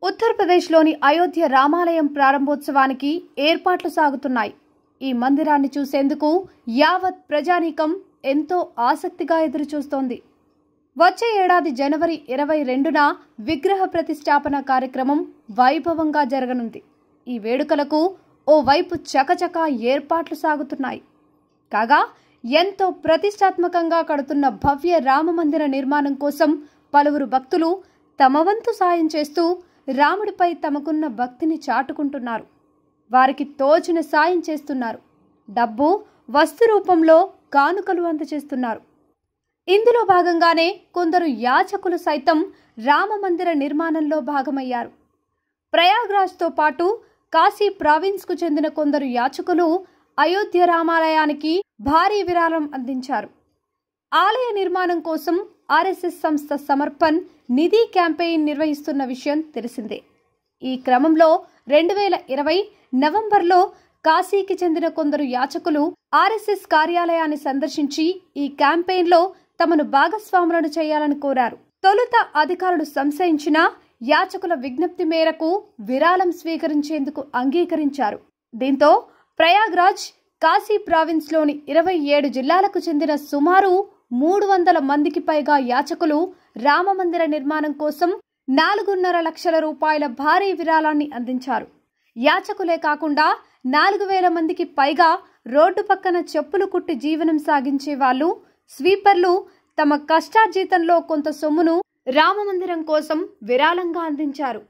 ఉత్తరప్రదేశ్లోని అయోధ్య రామాలయం ప్రారంభోత్సవానికి ఏర్పాట్లు సాగుతున్నాయి. ఈ మందిరాన్ని చూసేందుకు యావత్ ప్రజానీకం ఎంతో ఆసక్తిగా ఎదురుచూస్తోంది. వచ్చే ఏడాది జనవరి 22న విగ్రహ ప్రతిష్టాపన కార్యక్రమం వైభవంగా జరగనుంది. ఈ వేడుకలకు ఓవైపు చకచకా ఏర్పాట్లు సాగుతున్నాయి. కాగా ఎంతో ప్రతిష్టాత్మకంగా కడుతున్న భవ్య రామమందిర నిర్మాణం కోసం పలువురు భక్తులు తమ వంతు సాయం చేస్తూ రాముడిపై తమకున్న భక్తిని చాటుకుంటున్నారు. వారికి తోచిన సాయం చేస్తున్నారు. డబ్బు, వస్తు రూపంలో కానుకలు అందజేస్తున్నారు. ఇందులో భాగంగానే కొందరు యాచకులు సైతం రామమందిర నిర్మాణంలో భాగమయ్యారు. ప్రయాగ్రాజ్తో పాటు కాశీ ప్రావిన్స్కు చెందిన కొందరు యాచకులు అయోధ్య రామాలయానికి భారీ విరాళం అందించారు. ఆలయ నిర్మాణం కోసం ఆర్ఎస్ఎస్ సంస్థ సమర్పణ్ నిధి క్యాంపెయిన్ నిర్వహిస్తున్న విషయం తెలిసిందే. ఈ క్రమంలో 2020 నవంబర్లో కాశీకి చెందిన కొందరు యాచకులు ఆర్ఎస్ఎస్ కార్యాలయాన్ని సందర్శించి ఈ క్యాంపెయిన్లో తమను భాగస్వాములను చేయాలని కోరారు. తొలుత అధికారులు సంశయించిన యాచకుల విజ్ఞప్తి మేరకు విరాళం స్వీకరించేందుకు అంగీకరించారు. దీంతో ప్రయాగ్రాజ్, కాశీ ప్రావిన్స్లోని 27 జిల్లాలకు చెందిన సుమారు 300 మందికి పైగా యాచకులు రామమందిర నిర్మాణం కోసం 4.5 లక్షల రూపాయల భారీ విరాళాన్ని అందించారు. యాచకులే కాకుండా 4,000 మందికి పైగా రోడ్డు పక్కన చెప్పులు కుట్టి జీవనం సాగించే వాళ్ళు, స్వీపర్లు తమ కష్టార్జితంలో కొంత సొమ్మును రామమందిరం కోసం విరాళంగా అందించారు.